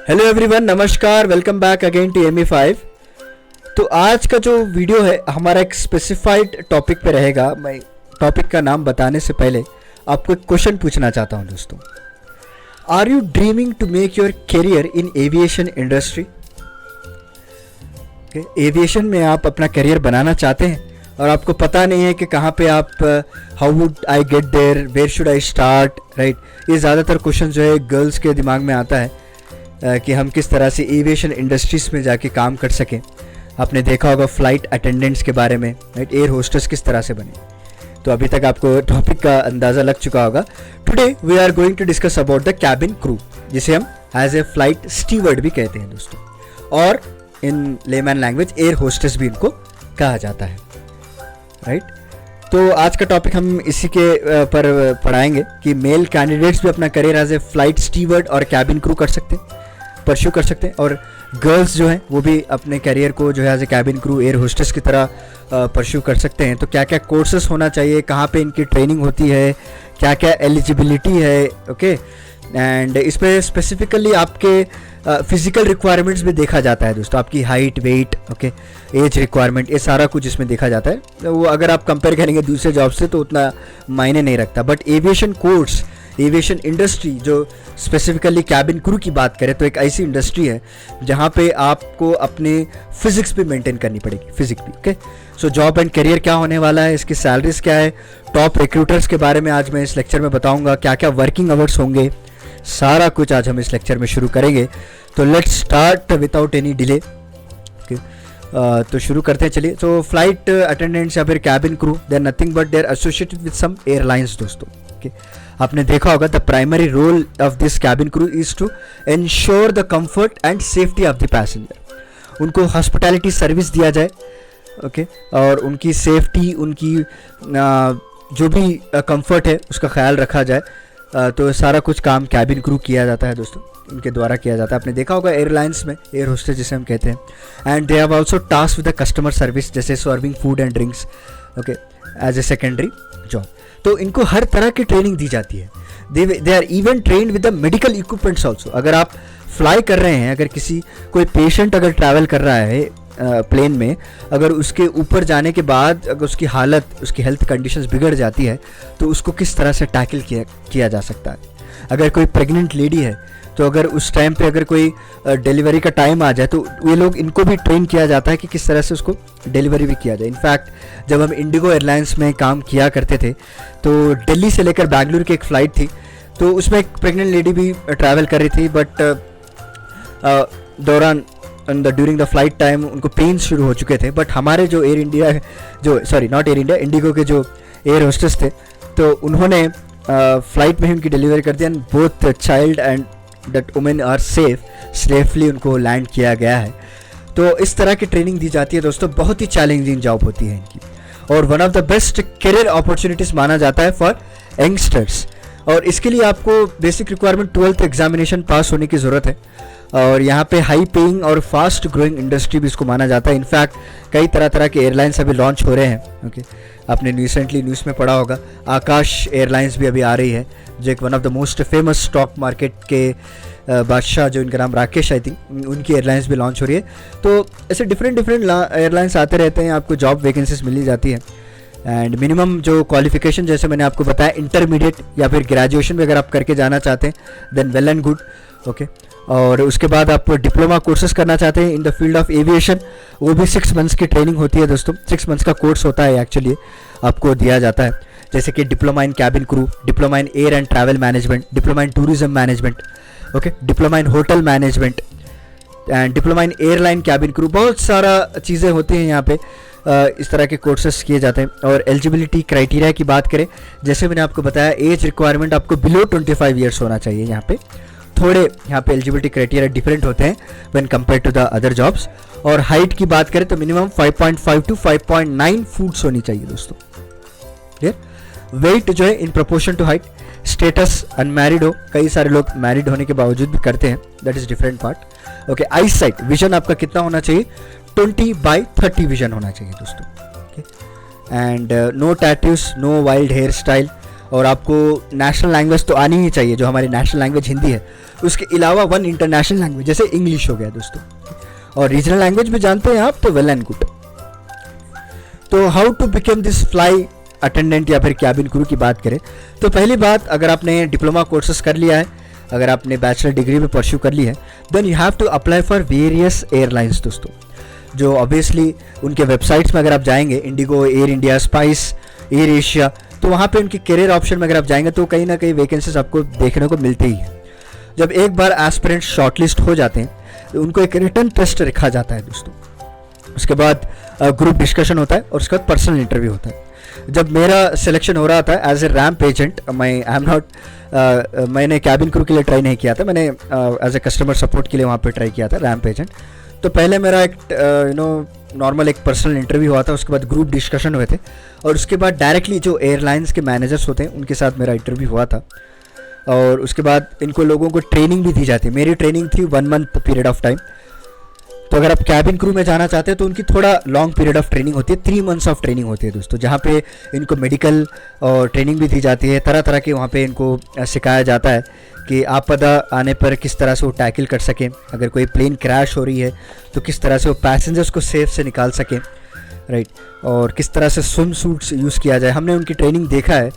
Hello everyone, नमस्कार, welcome back again to ME5। तो आज का जो वीडियो है हमारा एक स्पेसिफाइड टॉपिक पे रहेगा। मैं टॉपिक का नाम बताने से पहले आपको एक क्वेश्चन पूछना चाहता हूं दोस्तों। Are you dreaming to make your career in aviation industry? Aviation में आप अपना करियर बनाना चाहते हैं और आपको पता नहीं है कि कहाँ पे आप, how would I get there, where should I start, right. ये ज़्यादातर क्वेश्चन जो है गर्ल्स के दिमाग में आता है कि हम किस तरह से एविएशन इंडस्ट्रीज़ में जाके काम कर सकें। आपने देखा होगा फ्लाइट अटेंडेंट्स के बारे में, राइट, एयर होस्टेस किस तरह से बने। तो अभी तक आपको टॉपिक का अंदाज़ा लग चुका होगा। Today we are going to discuss about the cabin crew, जिसे हम एज ए फ्लाइट स्टीवर्ड भी कहते हैं दोस्तों, और इन लेमैन लैंग्वेज एयर होस्टेस भी इनको कहा जाता है, राइट। तो आज का टॉपिक हम इसी के पर पढ़ाएंगे कि मेल कैंडिडेट्स भी अपना career as a flight steward और कैबिन क्रू कर सकते हैं, परस्यू कर सकते हैं, और गर्ल्स जो हैं वो भी अपने करियर को जो है as a cabin crew air hostess की तरह परस्यू कर सकते हैं। तो क्या क्या कोर्सेस होना चाहिए, कहाँ पे इनकी ट्रेनिंग होती है, क्या क्या एलिजिबिलिटी है, ओके। एंड इस पर स्पेसिफिकली आपके फिजिकल रिक्वायरमेंट्स भी देखा जाता है दोस्तों, आपकी height, weight, okay, age requirement, ये सारा कुछ इसमें देखा जाता है। तो वो अगर आप कंपेयर करेंगे दूसरे जॉब से तो उतना मायने नहीं रखता। But aviation course, aviation industry जो स्पेसिफिकली कैबिन क्रू की बात करें तो एक ऐसी इंडस्ट्री है जहाँ पे आपको अपने फिजिक्स भी मेंटेन करनी पड़ेगी, फिजिक्स भी, okay. So job and career क्या होने वाला है, इसकी सैलरीज क्या है, टॉप रिक्रूटर्स के बारे में आज मैं इस लेक्चर में बताऊंगा, क्या क्या वर्किंग आवर्स होंगे, सारा कुछ आज हम इस लेक्चर में शुरू करेंगे। तो let's start without any delay, okay. तो शुरू करते हैं, चलिए। तो फ्लाइट अटेंडेंट्स या फिर cabin crew, they are nothing but they are associated with some airlines दोस्तों, ओके। आपने देखा होगा the primary role of this cabin crew is to ensure the comfort and safety of the passenger. उनको hospitality service दिया जाए, okay, और उनकी safety, उनकी जो भी कंफर्ट है उसका ख्याल रखा जाए। तो सारा कुछ काम कैबिन क्रू किया जाता है दोस्तों, इनके द्वारा किया जाता है। आपने देखा होगा एयरलाइंस में एयर होस्टेस जिसे हम कहते हैं, and they have also task with the customer service, जैसे serving food and drinks, okay, as a secondary job. तो इनको हर तरह की ट्रेनिंग दी जाती है। They are even trained with the medical equipments also. अगर आप फ्लाई कर रहे हैं, अगर कोई पेशेंट अगर ट्रैवल कर रहा है प्लेन में, अगर उसके ऊपर जाने के बाद अगर उसकी हालत, उसकी हेल्थ कंडीशंस बिगड़ जाती है तो उसको किस तरह से टैकल किया जा सकता है। अगर कोई प्रेग्नेंट लेडी है तो अगर उस टाइम पे अगर कोई डिलीवरी का टाइम आ जाए तो ये लोग, इनको भी ट्रेन किया जाता है कि किस तरह से उसको डिलीवरी भी किया जाए। इनफैक्ट जब हम इंडिगो एयरलाइंस में काम किया करते थे तो दिल्ली से लेकर बेंगलुरु की एक फ़्लाइट थी, तो उसमें एक प्रेग्नेंट लेडी भी ट्रैवल कर रही थी। But during the flight time उनको पेन शुरू हो चुके थे। बट हमारे जो air India, not air India, Indigo के जो एयर होस्टेस थे, तो उन्होंने फ्लाइट में ही उनकी डिलीवरी कर दी, and both child and that women are safely उनको लैंड किया गया है। तो इस तरह की ट्रेनिंग दी जाती है दोस्तों। बहुत ही चैलेंजिंग जॉब होती है इनकी, और one of the best career opportunities माना जाता है फॉर यंगस्टर्स। और इसके लिए आपको बेसिक रिक्वायरमेंट 12th एग्जामिनेशन पास होने की ज़रूरत है, और यहाँ पे हाई पेइंग और फास्ट ग्रोइंग इंडस्ट्री भी इसको माना जाता है। इनफैक्ट कई तरह के एयरलाइंस अभी लॉन्च हो रहे हैं, ओके। आपने रिसेंटली न्यूज़ में पढ़ा होगा आकाश एयरलाइंस भी अभी आ रही है, जो एक one of the most famous stock market के बादशाह, जो इनका नाम राकेश, आई थिंक, उनकी एयरलाइंस भी लॉन्च हो रही है। तो ऐसे डिफरेंट एयरलाइंस आते रहते हैं, आपको जॉब वैकेंसीज मिली जाती है। एंड मिनिमम जो क्वालिफिकेशन, जैसे मैंने आपको बताया, इंटरमीडिएट या फिर ग्रेजुएशन भी अगर आप करके जाना चाहते हैं then well and good, okay. और उसके बाद आप डिप्लोमा कोर्सेज करना चाहते हैं in the field of aviation, वो भी 6 मंथ्स की ट्रेनिंग होती है दोस्तों। 6 मंथ्स का कोर्स होता है एक्चुअली, आपको दिया जाता है, जैसे कि diploma in cabin crew, diploma in air and travel management, diploma in tourism management, okay, diploma in hotel management, and diploma in airline cabin crew. बहुत सारा चीज़ें होती हैं यहाँ पे, इस तरह के कोर्सेस किए जाते हैं। और एलिजिबिलिटी क्राइटेरिया की बात करें, जैसे मैंने आपको बताया, एज रिक्वायरमेंट आपको बिलो 25 ईयर्स होना चाहिए। यहाँ पे थोड़े यहाँ पे एलिजिबिलिटी क्राइटेरिया डिफरेंट होते हैं when compare to the other jobs. और हाइट की बात करें तो मिनिमम 5.5 to 5.9 फुट्स होनी चाहिए दोस्तों, क्लियर। वेट जो है in proportion to height. Status unmarried हो, कई सारे लोग मैरिड होने के बावजूद भी करते हैं, that is different part, okay. Eye sight, vision आपका कितना होना चाहिए, 20/30 विजन होना चाहिए दोस्तों, okay. And no tattoos, no wild hair style, और आपको नेशनल लैंग्वेज तो आनी ही चाहिए, जो हमारी नेशनल लैंग्वेज हिंदी है, उसके अलावा 1 इंटरनेशनल लैंग्वेज जैसे इंग्लिश हो गया दोस्तों, और रीजनल लैंग्वेज भी जानते हैं आप तो वेल एंड गुड। तो how to become this fly attendant या फिर कैबिन क्रू की बात करें तो पहली बात, अगर आपने डिप्लोमा कोर्सेज कर लिया है, अगर आपने बैचलर डिग्री में परस्यू कर ली है, then you have to apply for various airlines दोस्तों, जो ऑब्वियसली उनके वेबसाइट्स में अगर आप जाएंगे, इंडिगो, एयर इंडिया, स्पाइस, एयर एशिया, तो वहाँ पे उनके करियर ऑप्शन में अगर आप जाएंगे तो कहीं ना कहीं वैकेंसीज आपको देखने को मिलती ही है। जब एक बार एस्पिरेंट शॉर्टलिस्ट हो जाते हैं तो उनको एक रिटन टेस्ट रखा जाता है दोस्तों, उसके बाद ग्रुप डिस्कशन होता है और उसके बाद पर्सनल इंटरव्यू होता है। जब मेरा सिलेक्शन हो रहा था एज ए रैम्प एजेंट, मैंने कैबिन क्रू के लिए ट्राई नहीं किया था, मैंने एज ए कस्टमर सपोर्ट के लिए वहाँ पे ट्राई किया था रैम्प एजेंट। तो पहले मेरा एक नॉर्मल एक पर्सनल इंटरव्यू हुआ था, उसके बाद ग्रुप डिस्कशन हुए थे और उसके बाद डायरेक्टली जो एयरलाइंस के मैनेजर्स होते हैं उनके साथ मेरा इंटरव्यू हुआ था। और उसके बाद इनको लोगों को ट्रेनिंग भी दी जाती है। मेरी ट्रेनिंग थी 1 मंथ पीरियड ऑफ टाइम। तो अगर आप कैबिन क्रू में जाना चाहते हैं तो उनकी थोड़ा लॉन्ग पीरियड ऑफ ट्रेनिंग होती है, 3 मंथ्स ऑफ ट्रेनिंग होती है दोस्तों, जहाँ पे इनको मेडिकल और ट्रेनिंग भी दी जाती है। तरह तरह के वहाँ पे इनको सिखाया जाता है कि आपदा आने पर किस तरह से वो टैकल कर सकें, अगर कोई प्लेन क्रैश हो रही है तो किस तरह से वो पैसेंजर्स को सेफ से निकाल सकें, राइट, और किस तरह से स्विम सूट्स यूज़ किया जाए। हमने उनकी ट्रेनिंग देखा है,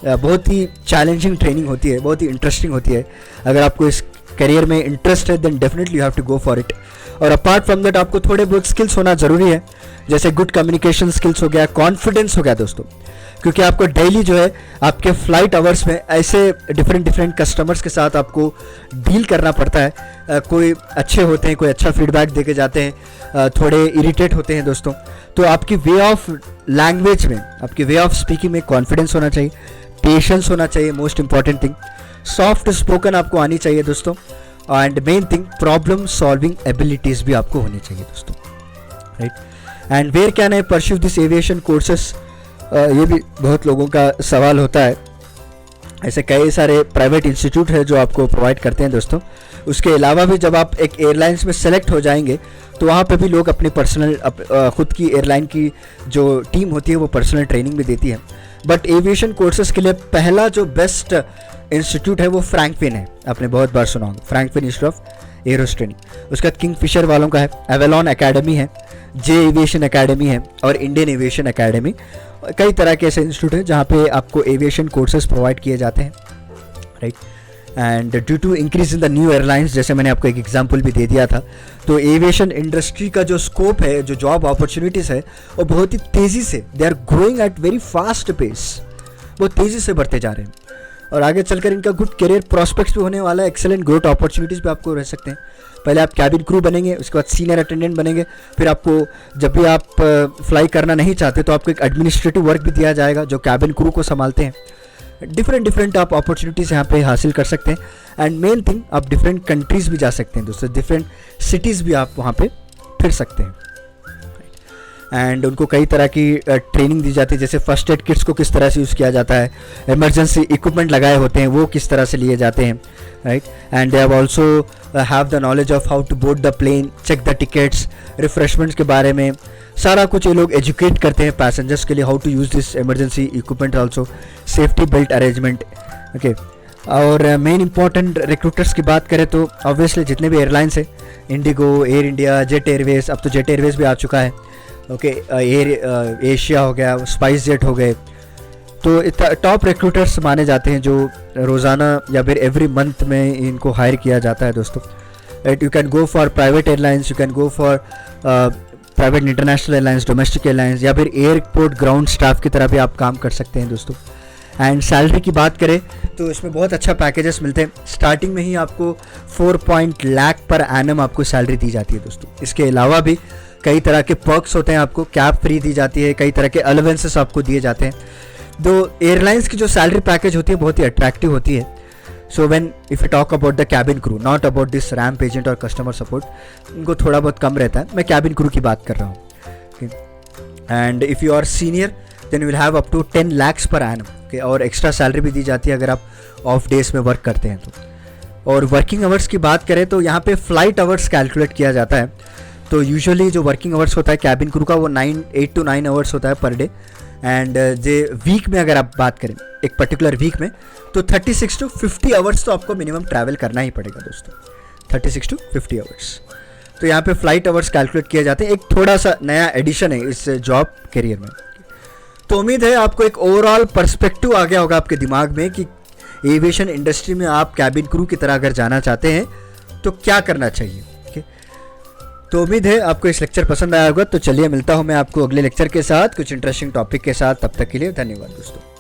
बहुत ही चैलेंजिंग ट्रेनिंग होती है, बहुत ही इंटरेस्टिंग होती है। अगर आपको इस करियर में इंटरेस्ट है then definitely you have to go for it. और अपार्ट फ्रॉम दैट आपको थोड़े बहुत स्किल्स होना ज़रूरी है, जैसे गुड कम्युनिकेशन स्किल्स हो गया, कॉन्फिडेंस हो गया दोस्तों, क्योंकि आपको डेली जो है आपके फ्लाइट आवर्स में ऐसे डिफरेंट कस्टमर्स के साथ आपको डील करना पड़ता है। कोई अच्छे होते हैं, कोई अच्छा फीडबैक दे के जाते हैं, थोड़े इरिटेट होते हैं दोस्तों। तो आपकी वे ऑफ लैंग्वेज में, आपकी वे ऑफ स्पीकिंग में कॉन्फिडेंस होना चाहिए, पेशेंस होना चाहिए, most important thing, soft spoken आपको आनी चाहिए दोस्तों, and main thing problem solving abilities भी आपको होनी चाहिए दोस्तों, right. And where can I pursue this aviation courses, ये भी बहुत लोगों का सवाल होता है। ऐसे कई सारे प्राइवेट इंस्टीट्यूट है जो आपको प्रोवाइड करते हैं दोस्तों। उसके अलावा भी जब आप एक एयरलाइंस में सेलेक्ट हो जाएंगे तो वहाँ पे भी लोग अपनी पर्सनल खुद की एयरलाइन की जो टीम होती है वो पर्सनल ट्रेनिंग भी देती है। बट एविएशन कोर्सेज के लिए पहला जो बेस्ट इंस्टीट्यूट है वो फ्रैंकफिन है, आपने बहुत बार सुना होगा, Frankfinn institute of arrows training. उसका किंगफिशर वालों का है, एवेलॉन एकेडमी है, जे एविएशन एकेडमी है और इंडियन एविएशन एकेडमी। कई तरह के ऐसे इंस्टीट्यूट हैं जहाँ पे आपको एविएशन कोर्सेज प्रोवाइड किए जाते हैं, right. And due to increase in the new airlines, जैसे मैंने आपको एक एग्जांपल भी दे दिया था, तो एविएशन इंडस्ट्री का जो स्कोप है, जो जॉब अपॉर्चुनिटीज़ है, वो बहुत ही तेज़ी से, they are growing at very fast pace, बहुत तेज़ी से बढ़ते जा रहे हैं। और आगे चलकर इनका गुड करियर प्रॉस्पेक्ट्स भी होने वाला है, एक्सेलेंट ग्रोथ अपॉर्चुनिटीज़ भी आपको रह सकते हैं। पहले आप कैबिन क्रू बनेंगे, उसके बाद सीनियर अटेंडेंट बनेंगे, फिर आपको जब भी आप फ्लाई करना नहीं चाहते तो आपको एक एडमिनिस्ट्रेटिव वर्क भी दिया जाएगा जो कैबिन क्रू को संभालते हैं। डिफरेंट आप अपॉर्चुनिटीज़ यहाँ पे हासिल कर सकते हैं। एंड मेन थिंग, आप डिफरेंट कंट्रीज़ भी जा सकते हैं दोस्तों, डिफरेंट सिटीज़ भी आप वहाँ पे फिर सकते हैं। एंड उनको कई तरह की ट्रेनिंग दी जाती है, जैसे फर्स्ट एड किट्स को किस तरह से यूज़ किया जाता है, इमरजेंसी इक्विपमेंट लगाए होते हैं वो किस तरह से लिए जाते हैं, right. And they have also have the knowledge of how to board the plane, check the tickets, refreshments के बारे में सारा कुछ ये लोग एजुकेट करते हैं पैसेंजर्स के लिए, how to use this emergency equipment, also safety belt arrangement, okay. और मेन इंपॉर्टेंट रिक्रूटर्स की बात करें तो ऑब्वियसली जितने भी एयरलाइंस हैं, इंडिगो, एयर इंडिया, जेट एयरवेज, अब तो जेट एयरवेज भी आ चुका है, ओके, एयर एशिया हो गया, स्पाइस जेट हो गए, तो टॉप रिक्रूटर्स माने जाते हैं जो रोज़ाना या फिर एवरी मंथ में इनको हायर किया जाता है दोस्तों, right. You can go for private airlines, you can go for private international airlines, domestic airlines, या फिर एयरपोर्ट ग्राउंड स्टाफ की तरह भी आप काम कर सकते हैं दोस्तों। एंड सैलरी की बात करें तो इसमें बहुत अच्छा पैकेजेस मिलते हैं। स्टार्टिंग में ही आपको 4 लाख पर एनम आपको सैलरी दी जाती है दोस्तों। इसके अलावा भी कई तरह के पर्क्स होते हैं, आपको कैब फ्री दी जाती है, कई तरह के अलावेंसेस आपको दिए जाते हैं। दो एयरलाइंस की जो सैलरी पैकेज होती है बहुत ही अट्रैक्टिव होती है। So when if you talk about the cabin crew, not about this ramp agent और कस्टमर सपोर्ट, उनको थोड़ा बहुत कम रहता है, मैं कैबिन क्रू की बात कर रहा हूँ। And if you are senior then you will have up to 10 lakhs per annum, okay. और एक्स्ट्रा सैलरी भी दी जाती है अगर आप ऑफ डेज में वर्क करते हैं तो। और वर्किंग आवर्स की बात करें तो यहाँ पे फ्लाइट आवर्स कैलकुलेट किया जाता है। तो यूजुअली जो वर्किंग आवर्स होता है कैबिन क्रू का वो 8 to 9 आवर्स होता है per day. And J week में अगर आप बात करें एक पर्टिकुलर वीक में, तो 36 to 50 आवर्स तो आपको मिनिमम ट्रैवल करना ही पड़ेगा दोस्तों, 36 to 50 आवर्स। तो यहाँ पे फ्लाइट आवर्स कैलकुलेट किए जाते हैं, एक थोड़ा सा नया एडिशन है इस जॉब करियर में। तो उम्मीद है आपको एक ओवरऑल पर्सपेक्टिव आ गया होगा आपके दिमाग में कि एविएशन इंडस्ट्री में आप कैबिन क्रू की तरह अगर जाना चाहते हैं तो क्या करना चाहिए। ओके, तो उम्मीद है आपको इस लेक्चर पसंद आया होगा। तो चलिए मिलता हूँ मैं आपको अगले लेक्चर के साथ कुछ इंटरेस्टिंग टॉपिक के साथ, तब तक के लिए धन्यवाद दोस्तों।